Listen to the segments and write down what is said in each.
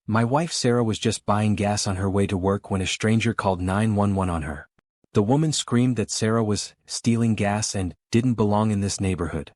My wife Sarah was just buying gas on her way to work when a stranger called 911 on her. The woman screamed that Sarah was stealing gas and didn't belong in this neighborhood.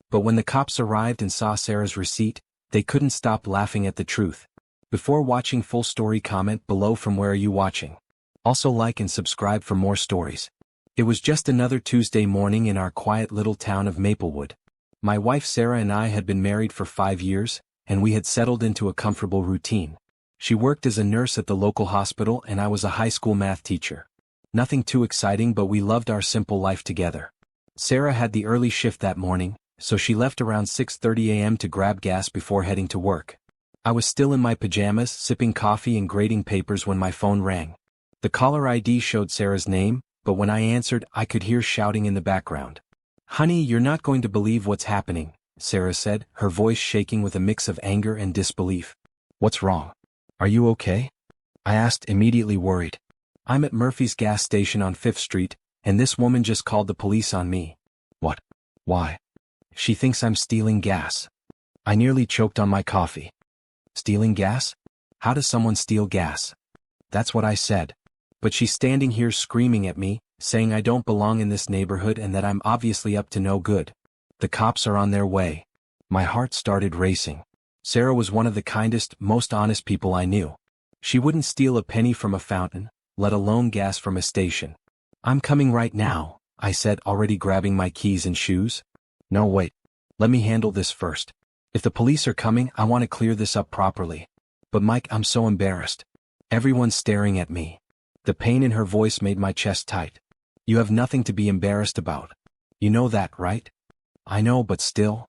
But when the cops arrived and saw Sarah's receipt, they couldn't stop laughing at the truth. Before watching full story, comment below from where are you watching. Also like and subscribe for more stories. It was just another Tuesday morning in our quiet little town of Maplewood. My wife Sarah and I had been married for 5 years, and we had settled into a comfortable routine. She worked as a nurse at the local hospital and I was a high school math teacher. Nothing too exciting, but we loved our simple life together. Sarah had the early shift that morning, so she left around 6:30 a.m. to grab gas before heading to work. I was still in my pajamas, sipping coffee and grading papers when my phone rang. The caller ID showed Sarah's name, but when I answered, I could hear shouting in the background. "Honey, you're not going to believe what's happening," Sarah said, her voice shaking with a mix of anger and disbelief. "What's wrong? Are you okay?" I asked, immediately worried. "I'm at Murphy's gas station on 5th Street, and this woman just called the police on me." "What? Why?" "She thinks I'm stealing gas." I nearly choked on my coffee. "Stealing gas? How does someone steal gas?" "That's what I said. But she's standing here screaming at me, saying I don't belong in this neighborhood and that I'm obviously up to no good. The cops are on their way." My heart started racing. Sarah was one of the kindest, most honest people I knew. She wouldn't steal a penny from a fountain, let alone gas from a station. "I'm coming right now," I said, already grabbing my keys and shoes. "No, wait. Let me handle this first. If the police are coming, I want to clear this up properly." "But Mike, I'm so embarrassed. Everyone's staring at me." The pain in her voice made my chest tight. "You have nothing to be embarrassed about. You know that, right?" "I know, but still.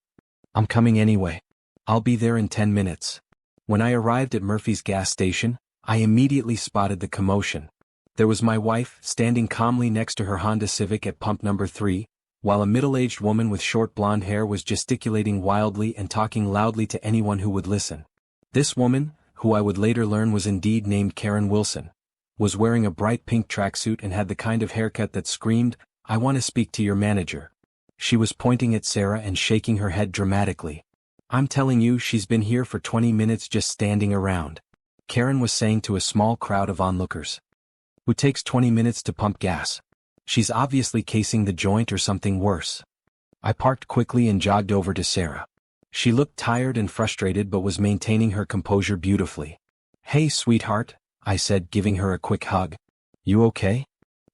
I'm coming anyway. I'll be there in 10 minutes. When I arrived at Murphy's gas station, I immediately spotted the commotion. There was my wife, standing calmly next to her Honda Civic at pump number 3, while a middle-aged woman with short blonde hair was gesticulating wildly and talking loudly to anyone who would listen. This woman, who I would later learn was indeed named Karen Wilson, was wearing a bright pink tracksuit and had the kind of haircut that screamed, "I want to speak to your manager." She was pointing at Sarah and shaking her head dramatically. "I'm telling you, she's been here for 20 minutes just standing around," Karen was saying to a small crowd of onlookers. "Who takes 20 minutes to pump gas? She's obviously casing the joint or something worse." I parked quickly and jogged over to Sarah. She looked tired and frustrated but was maintaining her composure beautifully. "Hey, sweetheart," I said, giving her a quick hug. "You okay?"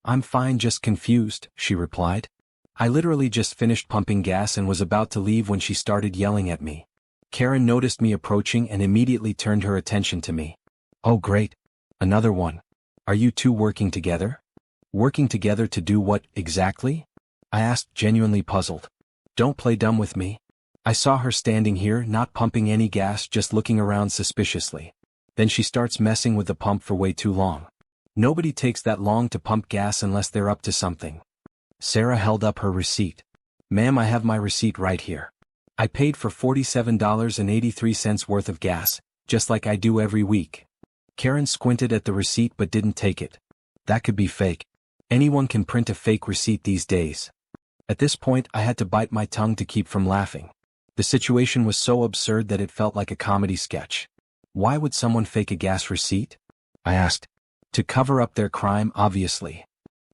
"I'm fine, just confused," she replied. "I literally just finished pumping gas and was about to leave when she started yelling at me." Karen noticed me approaching and immediately turned her attention to me. "Oh great. Another one. Are you two working together?" "Working together to do what, exactly?" I asked, genuinely puzzled. "Don't play dumb with me." I saw her standing here, not pumping any gas, just looking around suspiciously. Then she starts messing with the pump for way too long. Nobody takes that long to pump gas unless they're up to something. Sarah held up her receipt. "Ma'am, I have my receipt right here. I paid for $47.83 worth of gas, just like I do every week." Karen squinted at the receipt but didn't take it. That could be fake. Anyone can print a fake receipt these days. At this point, I had to bite my tongue to keep from laughing. The situation was so absurd that it felt like a comedy sketch. "Why would someone fake a gas receipt?" I asked. "To cover up their crime, obviously."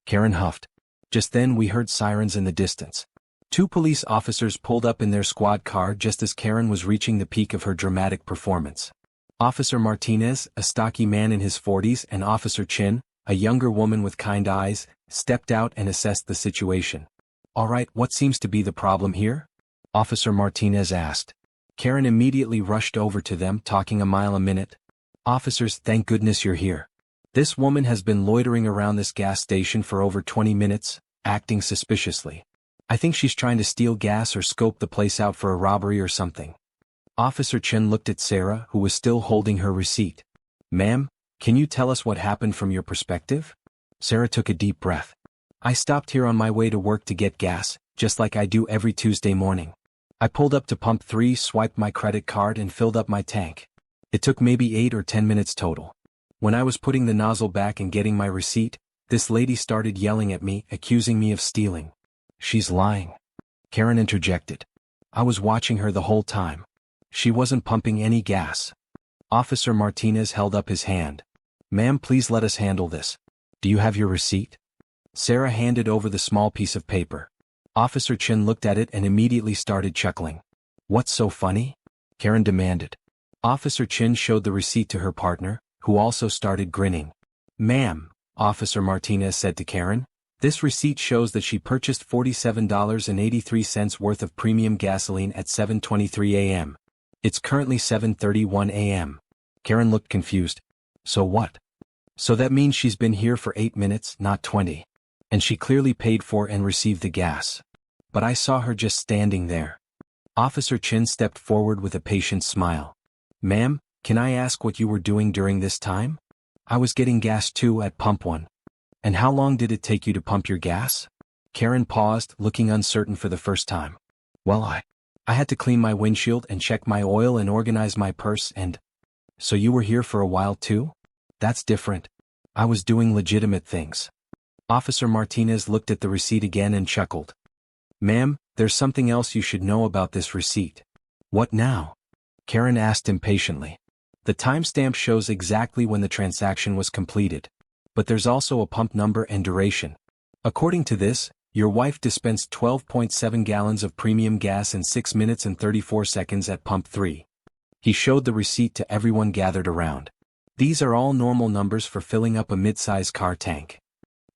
Karen huffed. Just then we heard sirens in the distance. 2 police officers pulled up in their squad car just as Karen was reaching the peak of her dramatic performance. Officer Martinez, a stocky man in his 40s, and Officer Chin, a younger woman with kind eyes, stepped out and assessed the situation. "All right, what seems to be the problem here?" Officer Martinez asked. Karen immediately rushed over to them, talking a mile a minute. "Officers, thank goodness you're here. This woman has been loitering around this gas station for over 20 minutes, acting suspiciously. I think she's trying to steal gas or scope the place out for a robbery or something." Officer Chen looked at Sarah, who was still holding her receipt. "Ma'am, can you tell us what happened from your perspective?" Sarah took a deep breath. "I stopped here on my way to work to get gas, just like I do every Tuesday morning. I pulled up to pump 3, swiped my credit card and filled up my tank. It took maybe 8 or 10 minutes total. When I was putting the nozzle back and getting my receipt, this lady started yelling at me, accusing me of stealing." "She's lying," Karen interjected. "I was watching her the whole time. She wasn't pumping any gas." Officer Martinez held up his hand. Ma'am, please let us handle this. Do you have your receipt? Sarah handed over the small piece of paper. Officer Chin looked at it and immediately started chuckling. What's so funny? Karen demanded. Officer Chin showed the receipt to her partner, who also started grinning. Ma'am, Officer Martinez said to Karen, this receipt shows that she purchased $47.83 worth of premium gasoline at 7:23 a.m. It's currently 7:31 a.m. Karen looked confused. So what? So that means she's been here for 8 minutes, not 20. And she clearly paid for and received the gas. But I saw her just standing there. Officer Chin stepped forward with a patient smile. Ma'am, can I ask what you were doing during this time? I was getting gas too at pump 1. And how long did it take you to pump your gas? Karen paused, looking uncertain for the first time. Well, I had to clean my windshield and check my oil and organize my purse and... So you were here for a while too? That's different. I was doing legitimate things. Officer Martinez looked at the receipt again and chuckled. Ma'am, there's something else you should know about this receipt. What now? Karen asked impatiently. The timestamp shows exactly when the transaction was completed. But there's also a pump number and duration. According to this, your wife dispensed 12.7 gallons of premium gas in 6 minutes and 34 seconds at pump 3. He showed the receipt to everyone gathered around. These are all normal numbers for filling up a mid-size car tank.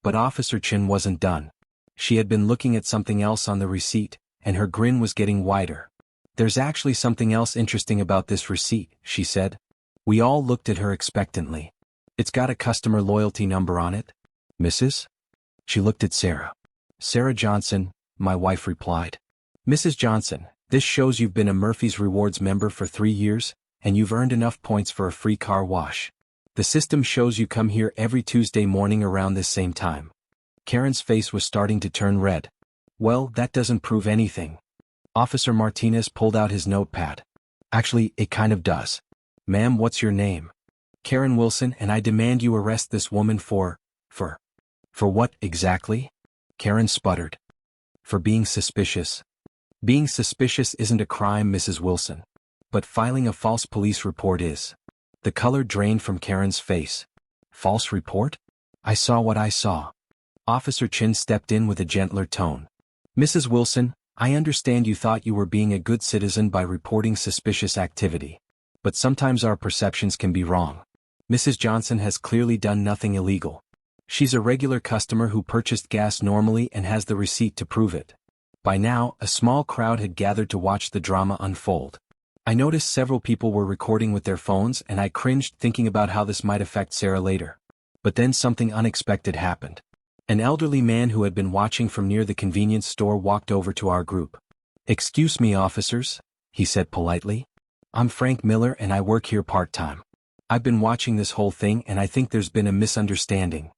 But Officer Chin wasn't done. She had been looking at something else on the receipt, and her grin was getting wider. There's actually something else interesting about this receipt, she said. We all looked at her expectantly. It's got a customer loyalty number on it. Mrs.? She looked at Sarah. Sarah Johnson, my wife replied. Mrs. Johnson, this shows you've been a Murphy's Rewards member for 3 years, and you've earned enough points for a free car wash. The system shows you come here every Tuesday morning around this same time. Karen's face was starting to turn red. Well, that doesn't prove anything. Officer Martinez pulled out his notepad. Actually, it kind of does. Ma'am, what's your name? Karen Wilson, and I demand you arrest this woman for what exactly? Karen sputtered. For being suspicious. Being suspicious isn't a crime, Mrs. Wilson. But filing a false police report is. The color drained from Karen's face. False report? I saw what I saw. Officer Chin stepped in with a gentler tone. Mrs. Wilson, I understand you thought you were being a good citizen by reporting suspicious activity. But sometimes our perceptions can be wrong. Mrs. Johnson has clearly done nothing illegal. She's a regular customer who purchased gas normally and has the receipt to prove it. By now, a small crowd had gathered to watch the drama unfold. I noticed several people were recording with their phones and I cringed thinking about how this might affect Sarah later. But then something unexpected happened. An elderly man who had been watching from near the convenience store walked over to our group. Excuse me, officers, he said politely. I'm Frank Miller and I work here part-time. I've been watching this whole thing and I think there's been a misunderstanding.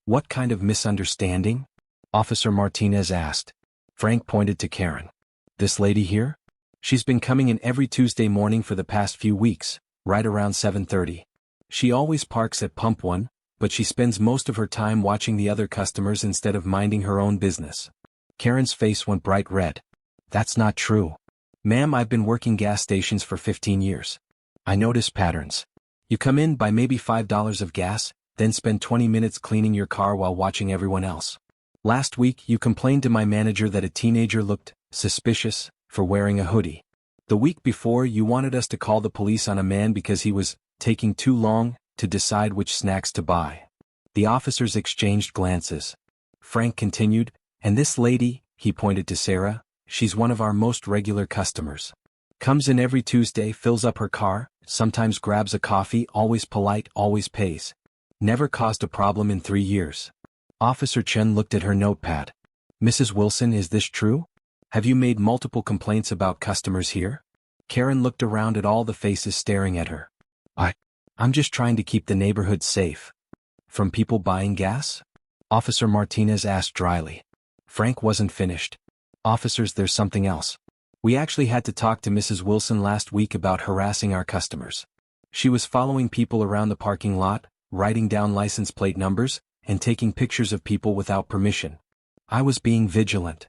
What kind of misunderstanding? Officer Martinez asked. Frank pointed to Karen. This lady here? She's been coming in every Tuesday morning for the past few weeks, right around 7:30. She always parks at pump 1, but she spends most of her time watching the other customers instead of minding her own business. Karen's face went bright red. That's not true. Ma'am, I've been working gas stations for 15 years. I notice patterns. You come in, buy maybe $5 of gas, then spend 20 minutes cleaning your car while watching everyone else. Last week, you complained to my manager that a teenager looked suspicious for wearing a hoodie. The week before, you wanted us to call the police on a man because he was taking too long to decide which snacks to buy. The officers exchanged glances. Frank continued, and this lady, he pointed to Sarah, she's one of our most regular customers. Comes in every Tuesday, fills up her car, sometimes grabs a coffee, always polite, always pays. Never caused a problem in 3 years. Officer Chen looked at her notepad. Mrs. Wilson, is this true? Have you made multiple complaints about customers here? Karen looked around at all the faces staring at her. I'm just trying to keep the neighborhood safe. From people buying gas? Officer Martinez asked dryly. Frank wasn't finished. Officers, there's something else. We actually had to talk to Mrs. Wilson last week about harassing our customers. She was following people around the parking lot, writing down license plate numbers, and taking pictures of people without permission. I was being vigilant.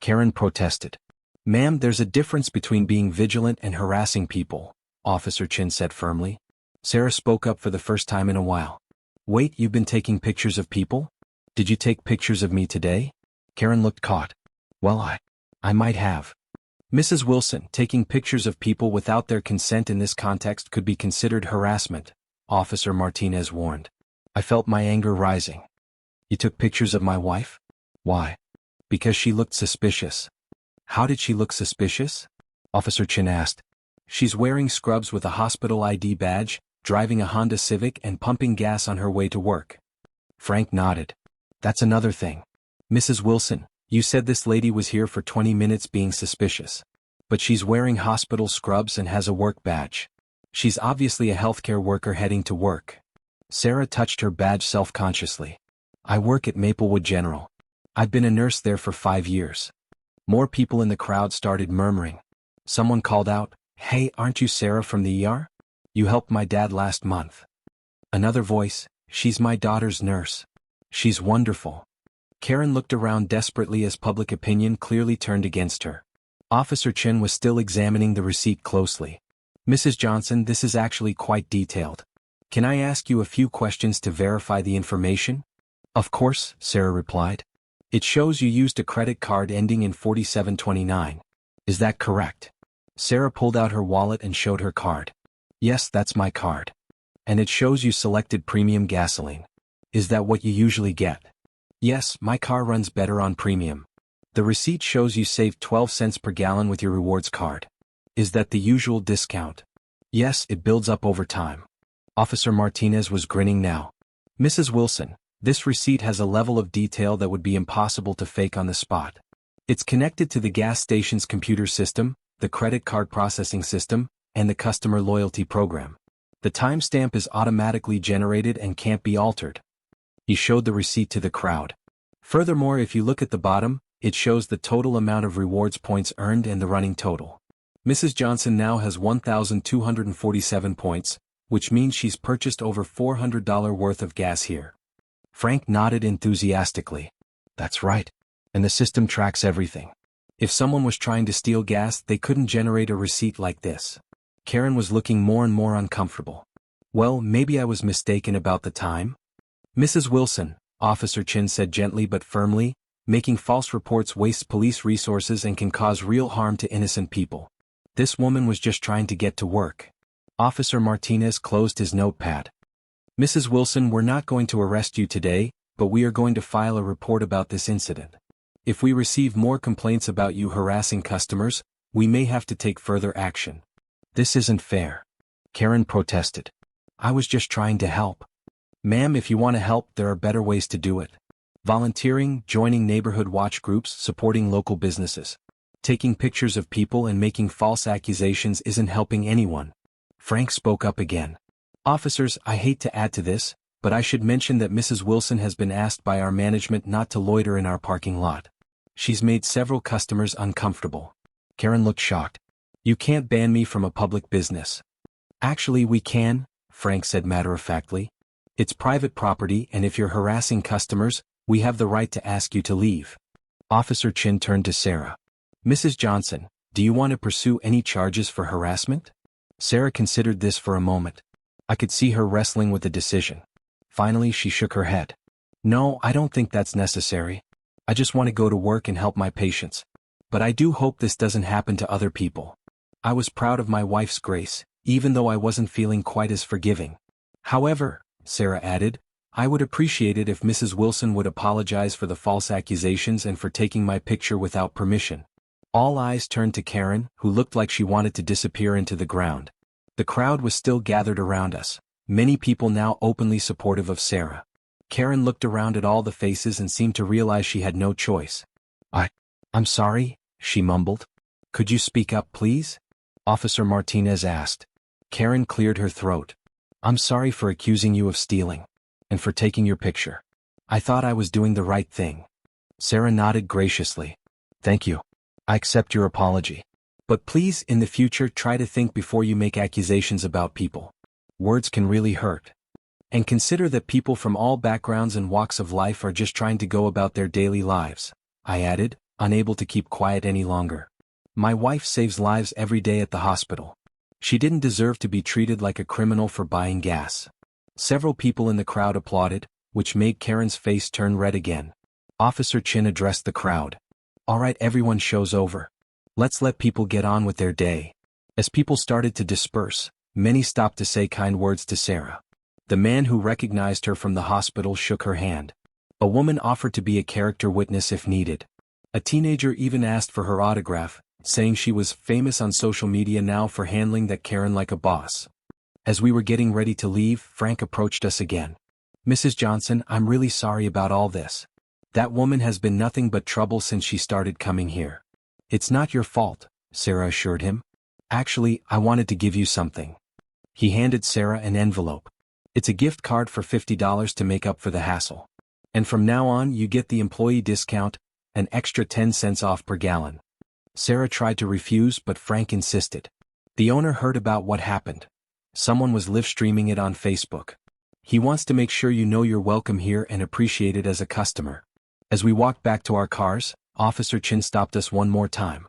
Karen protested. Ma'am, there's a difference between being vigilant and harassing people, Officer Chin said firmly. Sarah spoke up for the first time in a while. Wait, you've been taking pictures of people? Did you take pictures of me today? Karen looked caught. Well, I might have. Mrs. Wilson, taking pictures of people without their consent in this context could be considered harassment, Officer Martinez warned. I felt my anger rising. You took pictures of my wife? Why? Because she looked suspicious. How did she look suspicious? Officer Chin asked. She's wearing scrubs with a hospital ID badge, driving a Honda Civic and pumping gas on her way to work. Frank nodded. That's another thing. Mrs. Wilson, you said this lady was here for 20 minutes being suspicious. But she's wearing hospital scrubs and has a work badge. She's obviously a healthcare worker heading to work. Sarah touched her badge self-consciously. I work at Maplewood General. I've been a nurse there for 5 years. More people in the crowd started murmuring. Someone called out, Hey, aren't you Sarah from the ER? You helped my dad last month. Another voice, She's my daughter's nurse. She's wonderful. Karen looked around desperately as public opinion clearly turned against her. Officer Chin was still examining the receipt closely. Mrs. Johnson, this is actually quite detailed. Can I ask you a few questions to verify the information? Of course, Sarah replied. It shows you used a credit card ending in 4729. Is that correct? Sarah pulled out her wallet and showed her card. Yes, that's my card. And it shows you selected premium gasoline. Is that what you usually get? Yes, my car runs better on premium. The receipt shows you saved 12 cents per gallon with your rewards card. Is that the usual discount? Yes, it builds up over time. Officer Martinez was grinning now. Mrs. Wilson, this receipt has a level of detail that would be impossible to fake on the spot. It's connected to the gas station's computer system, the credit card processing system, and the customer loyalty program. The timestamp is automatically generated and can't be altered. He showed the receipt to the crowd. Furthermore, if you look at the bottom, it shows the total amount of rewards points earned and the running total. Mrs. Johnson now has 1,247 points, which means she's purchased over $400 worth of gas here. Frank nodded enthusiastically. That's right. And the system tracks everything. If someone was trying to steal gas, they couldn't generate a receipt like this. Karen was looking more and more uncomfortable. Well, maybe I was mistaken about the time. Mrs. Wilson, Officer Chin said gently but firmly, making false reports wastes police resources and can cause real harm to innocent people. This woman was just trying to get to work. Officer Martinez closed his notepad. Mrs. Wilson, we're not going to arrest you today, but we are going to file a report about this incident. If we receive more complaints about you harassing customers, we may have to take further action. This isn't fair. Karen protested. I was just trying to help. Ma'am, if you want to help, there are better ways to do it. Volunteering, joining neighborhood watch groups, supporting local businesses. Taking pictures of people and making false accusations isn't helping anyone. Frank spoke up again. Officers, I hate to add to this, but I should mention that Mrs. Wilson has been asked by our management not to loiter in our parking lot. She's made several customers uncomfortable. Karen looked shocked. You can't ban me from a public business. Actually, we can, Frank said matter-of-factly. It's private property, and if you're harassing customers, we have the right to ask you to leave. Officer Chin turned to Sarah. Mrs. Johnson, do you want to pursue any charges for harassment? Sarah considered this for a moment. I could see her wrestling with a decision. Finally, she shook her head. No, I don't think that's necessary. I just want to go to work and help my patients. But I do hope this doesn't happen to other people. I was proud of my wife's grace, even though I wasn't feeling quite as forgiving. However, Sarah added, I would appreciate it if Mrs. Wilson would apologize for the false accusations and for taking my picture without permission. All eyes turned to Karen, who looked like she wanted to disappear into the ground. The crowd was still gathered around us, many people now openly supportive of Sarah. Karen looked around at all the faces and seemed to realize she had no choice. I'm sorry, she mumbled. Could you speak up, please? Officer Martinez asked. Karen cleared her throat. I'm sorry for accusing you of stealing. And for taking your picture. I thought I was doing the right thing. Sarah nodded graciously. Thank you. I accept your apology. But please, in the future, try to think before you make accusations about people. Words can really hurt. And consider that people from all backgrounds and walks of life are just trying to go about their daily lives, I added, unable to keep quiet any longer. My wife saves lives every day at the hospital. She didn't deserve to be treated like a criminal for buying gas. Several people in the crowd applauded, which made Karen's face turn red again. Officer Chin addressed the crowd. "All right, everyone, show's over. Let's let people get on with their day." As people started to disperse, many stopped to say kind words to Sarah. The man who recognized her from the hospital shook her hand. A woman offered to be a character witness if needed. A teenager even asked for her autograph, saying she was famous on social media now for handling that Karen like a boss. As we were getting ready to leave, Frank approached us again. "Mrs. Johnson, I'm really sorry about all this. That woman has been nothing but trouble since she started coming here." "It's not your fault," Sarah assured him. "Actually, I wanted to give you something." He handed Sarah an envelope. "It's a gift card for $50 to make up for the hassle. And from now on you get the employee discount, an extra 10 cents off per gallon." Sarah tried to refuse, but Frank insisted. "The owner heard about what happened. Someone was live streaming it on Facebook. He wants to make sure you know you're welcome here and appreciated as a customer." As we walked back to our cars, Officer Chin stopped us one more time.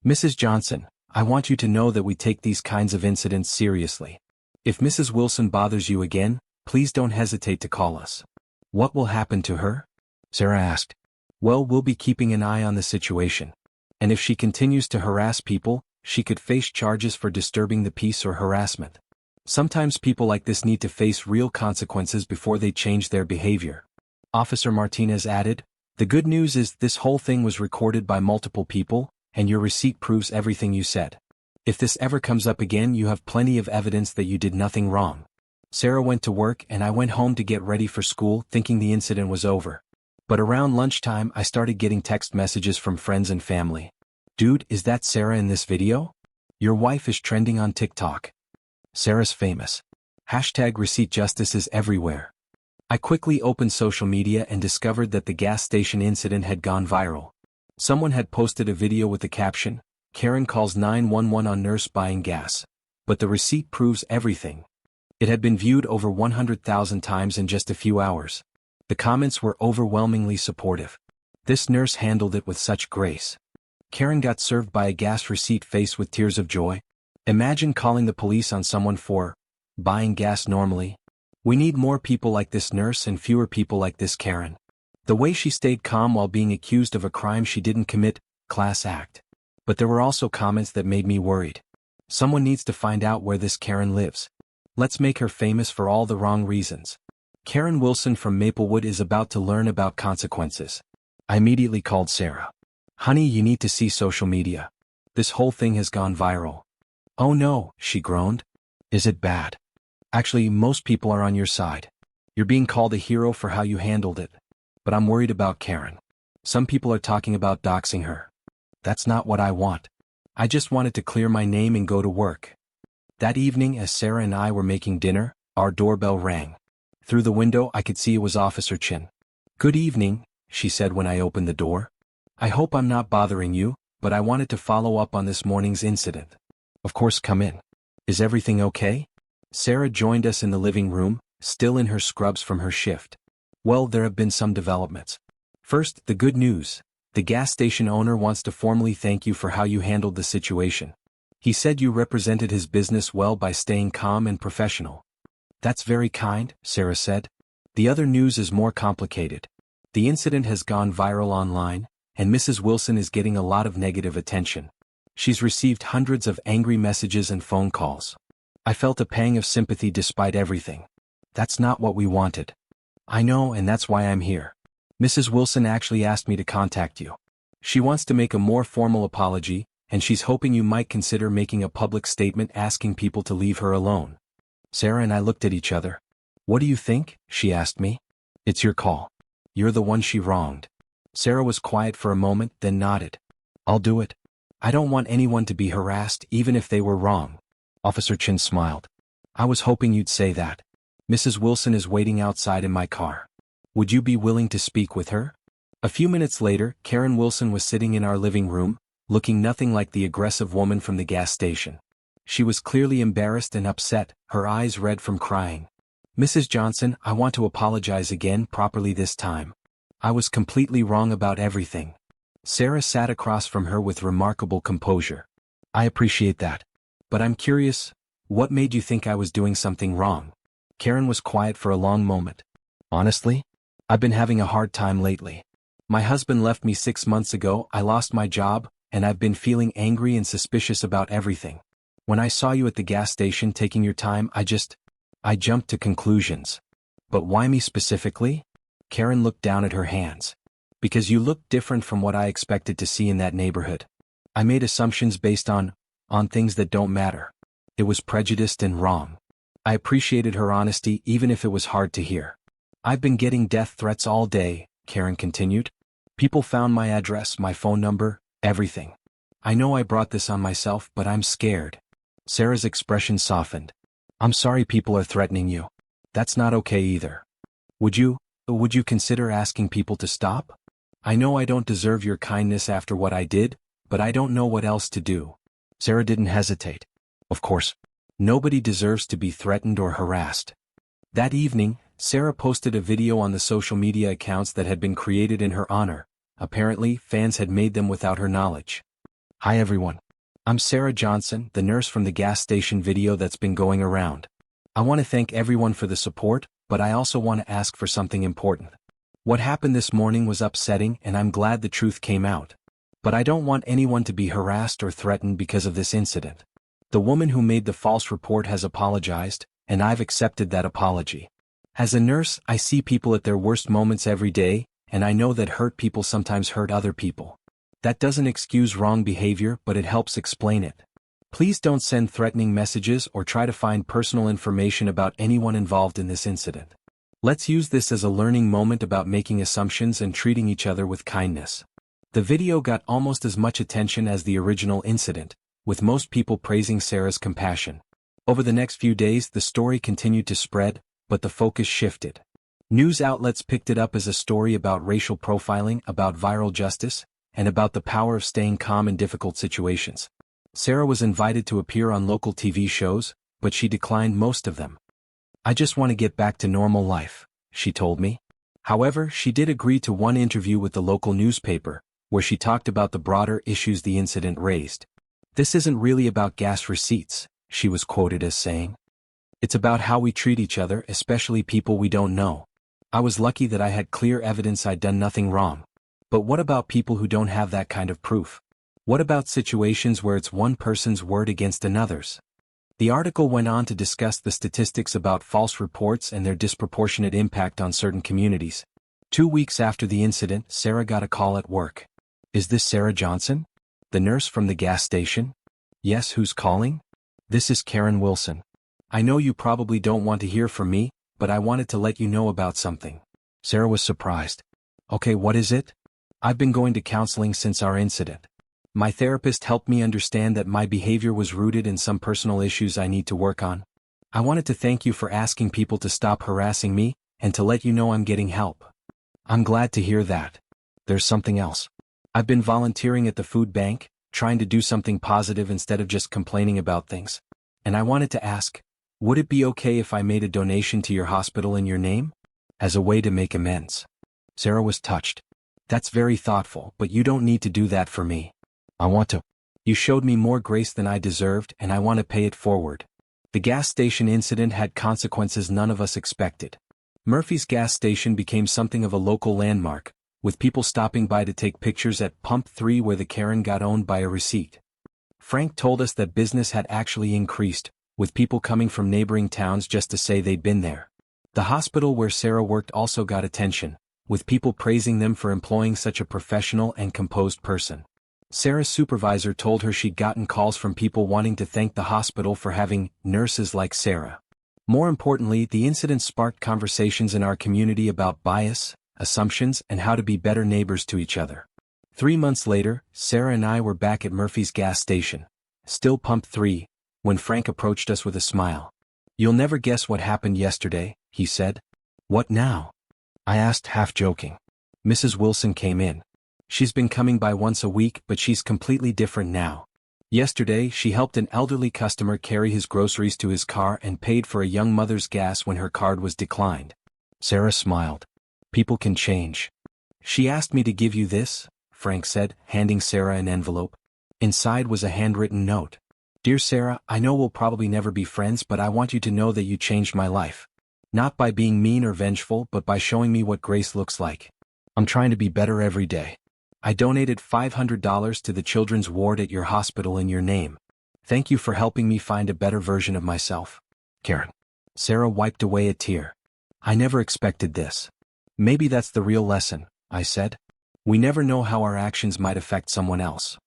"Mrs. Johnson, I want you to know that we take these kinds of incidents seriously. If Mrs. Wilson bothers you again, please don't hesitate to call us." "What will happen to her?" Sarah asked. "Well, we'll be keeping an eye on the situation. And if she continues to harass people, she could face charges for disturbing the peace or harassment. Sometimes people like this need to face real consequences before they change their behavior." Officer Martinez added, "The good news is this whole thing was recorded by multiple people, and your receipt proves everything you said. If this ever comes up again, you have plenty of evidence that you did nothing wrong." Sarah went to work and I went home to get ready for school, thinking the incident was over. But around lunchtime I started getting text messages from friends and family. "Dude, is that Sarah in this video? Your wife is trending on TikTok. Sarah's famous. Hashtag receipt justice is everywhere." I quickly opened social media and discovered that the gas station incident had gone viral. Someone had posted a video with the caption, "Karen calls 911 on nurse buying gas. But the receipt proves everything." It had been viewed over 100,000 times in just a few hours. The comments were overwhelmingly supportive. "This nurse handled it with such grace. Karen got served by a gas receipt faced with tears of joy. Imagine calling the police on someone for buying gas normally. We need more people like this nurse and fewer people like this Karen. The way she stayed calm while being accused of a crime she didn't commit, class act." But there were also comments that made me worried. "Someone needs to find out where this Karen lives. Let's make her famous for all the wrong reasons. Karen Wilson from Maplewood is about to learn about consequences." I immediately called Sarah. "Honey, you need to see social media. This whole thing has gone viral." "Oh no," she groaned. "Is it bad?" "Actually, most people are on your side. You're being called a hero for how you handled it. But I'm worried about Karen. Some people are talking about doxing her. That's not what I want. I just wanted to clear my name and go to work." That evening, as Sarah and I were making dinner, our doorbell rang. Through the window I could see it was Officer Chin. "Good evening," she said when I opened the door. "I hope I'm not bothering you, but I wanted to follow up on this morning's incident." "Of course, come in. Is everything okay?" Sarah joined us in the living room, still in her scrubs from her shift. "Well, there have been some developments. First, the good news. The gas station owner wants to formally thank you for how you handled the situation. He said you represented his business well by staying calm and professional." "That's very kind," Sarah said. "The other news is more complicated. The incident has gone viral online, and Mrs. Wilson is getting a lot of negative attention. She's received hundreds of angry messages and phone calls. I felt a pang of sympathy despite everything. That's not what we wanted." "I know, and that's why I'm here. Mrs. Wilson actually asked me to contact you. She wants to make a more formal apology, and she's hoping you might consider making a public statement asking people to leave her alone." Sarah and I looked at each other. "What do you think?" she asked me. "It's your call. You're the one she wronged." Sarah was quiet for a moment, then nodded. "I'll do it. I don't want anyone to be harassed even if they were wrong." Officer Chin smiled. "I was hoping you'd say that. Mrs. Wilson is waiting outside in my car. Would you be willing to speak with her?" A few minutes later, Karen Wilson was sitting in our living room, looking nothing like the aggressive woman from the gas station. She was clearly embarrassed and upset, her eyes red from crying. "Mrs. Johnson, I want to apologize again, properly this time. I was completely wrong about everything." Sarah sat across from her with remarkable composure. "I appreciate that. But I'm curious, What made you think I was doing something wrong? Karen was quiet for a long moment. Honestly, I've been having a hard time lately. My husband left me 6 months ago, I lost my job, and I've been feeling angry and suspicious about everything. When I saw you at the gas station taking your time, I jumped to conclusions. But why me specifically? Karen looked down at her hands. Because you looked different from what I expected to see in that neighborhood. I made assumptions based on things that don't matter. It was prejudiced and wrong. I appreciated her honesty even if it was hard to hear. I've been getting death threats all day, Karen continued. People found my address, my phone number, everything. I know I brought this on myself, but I'm scared. Sarah's expression softened. I'm sorry people are threatening you. That's not okay either. Would you consider asking people to stop? I know I don't deserve your kindness after what I did, but I don't know what else to do. Sarah didn't hesitate. Of course, nobody deserves to be threatened or harassed. That evening, Sarah posted a video on the social media accounts that had been created in her honor. Apparently, fans had made them without her knowledge. Hi everyone. I'm Sarah Johnson, the nurse from the gas station video that's been going around. I want to thank everyone for the support, but I also want to ask for something important. What happened this morning was upsetting and I'm glad the truth came out. But I don't want anyone to be harassed or threatened because of this incident. The woman who made the false report has apologized, and I've accepted that apology. As a nurse, I see people at their worst moments every day, and I know that hurt people sometimes hurt other people. That doesn't excuse wrong behavior, but it helps explain it. Please don't send threatening messages or try to find personal information about anyone involved in this incident. Let's use this as a learning moment about making assumptions and treating each other with kindness. The video got almost as much attention as the original incident, with most people praising Sarah's compassion. Over the next few days, the story continued to spread, but the focus shifted. News outlets picked it up as a story about racial profiling, about viral justice, and about the power of staying calm in difficult situations. Sarah was invited to appear on local TV shows, but she declined most of them. I just want to get back to normal life, she told me. However, she did agree to one interview with the local newspaper, where she talked about the broader issues the incident raised. This isn't really about gas receipts, she was quoted as saying. It's about how we treat each other, especially people we don't know. I was lucky that I had clear evidence I'd done nothing wrong. But what about people who don't have that kind of proof? What about situations where it's one person's word against another's? The article went on to discuss the statistics about false reports and their disproportionate impact on certain communities. 2 weeks after the incident, Sarah got a call at work. Is this Sarah Johnson? The nurse from the gas station? Yes, who's calling? This is Karen Wilson. I know you probably don't want to hear from me, but I wanted to let you know about something. Sarah was surprised. Okay, what is it? I've been going to counseling since our incident. My therapist helped me understand that my behavior was rooted in some personal issues I need to work on. I wanted to thank you for asking people to stop harassing me, and to let you know I'm getting help. I'm glad to hear that. There's something else. I've been volunteering at the food bank, trying to do something positive instead of just complaining about things. And I wanted to ask, would it be okay if I made a donation to your hospital in your name? As a way to make amends. Sarah was touched. That's very thoughtful, but you don't need to do that for me. I want to. You showed me more grace than I deserved, and I want to pay it forward. The gas station incident had consequences none of us expected. Murphy's gas station became something of a local landmark, with people stopping by to take pictures at Pump 3 where the Karen got owned by a receipt. Frank told us that business had actually increased, with people coming from neighboring towns just to say they'd been there. The hospital where Sarah worked also got attention, with people praising them for employing such a professional and composed person. Sarah's supervisor told her she'd gotten calls from people wanting to thank the hospital for having nurses like Sarah. More importantly, the incident sparked conversations in our community about bias, assumptions, and how to be better neighbors to each other. 3 months later, Sarah and I were back at Murphy's gas station, still Pump 3, when Frank approached us with a smile. You'll never guess what happened yesterday, he said. What now? I asked, half joking. Mrs. Wilson came in. She's been coming by once a week, but she's completely different now. Yesterday, she helped an elderly customer carry his groceries to his car and paid for a young mother's gas when her card was declined. Sarah smiled. People can change. She asked me to give you this, Frank said, handing Sarah an envelope. Inside was a handwritten note. Dear Sarah, I know we'll probably never be friends, but I want you to know that you changed my life. Not by being mean or vengeful, but by showing me what grace looks like. I'm trying to be better every day. I donated $500 to the children's ward at your hospital in your name. Thank you for helping me find a better version of myself. Karen. Sarah wiped away a tear. I never expected this. Maybe that's the real lesson, I said. We never know how our actions might affect someone else.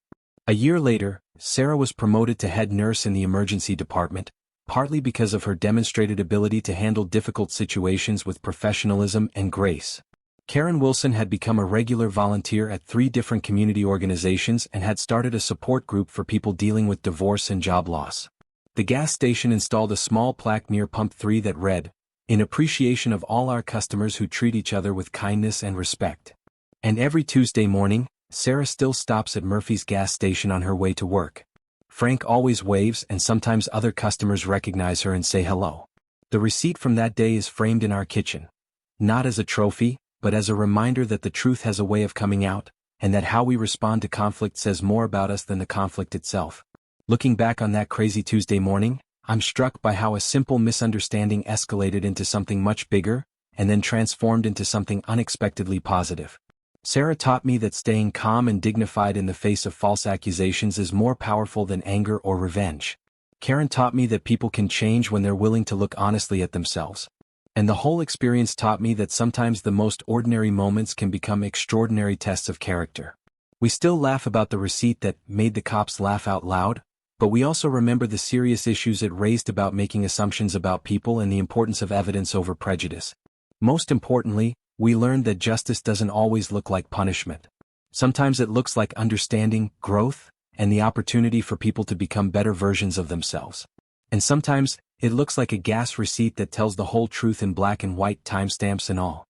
A year later, Sarah was promoted to head nurse in the emergency department, partly because of her demonstrated ability to handle difficult situations with professionalism and grace. Karen Wilson had become a regular volunteer at 3 different community organizations and had started a support group for people dealing with divorce and job loss. The gas station installed a small plaque near Pump 3 that read, "In appreciation of all our customers who treat each other with kindness and respect." And every Tuesday morning, Sarah still stops at Murphy's gas station on her way to work. Frank always waves, and sometimes other customers recognize her and say hello. The receipt from that day is framed in our kitchen. Not as a trophy, but as a reminder that the truth has a way of coming out, and that how we respond to conflict says more about us than the conflict itself. Looking back on that crazy Tuesday morning, I'm struck by how a simple misunderstanding escalated into something much bigger, and then transformed into something unexpectedly positive. Sarah taught me that staying calm and dignified in the face of false accusations is more powerful than anger or revenge. Karen taught me that people can change when they're willing to look honestly at themselves. And the whole experience taught me that sometimes the most ordinary moments can become extraordinary tests of character. We still laugh about the receipt that made the cops laugh out loud, but we also remember the serious issues it raised about making assumptions about people and the importance of evidence over prejudice. Most importantly, we learned that justice doesn't always look like punishment. Sometimes it looks like understanding, growth, and the opportunity for people to become better versions of themselves. And sometimes, it looks like a gas receipt that tells the whole truth in black and white, timestamps and all.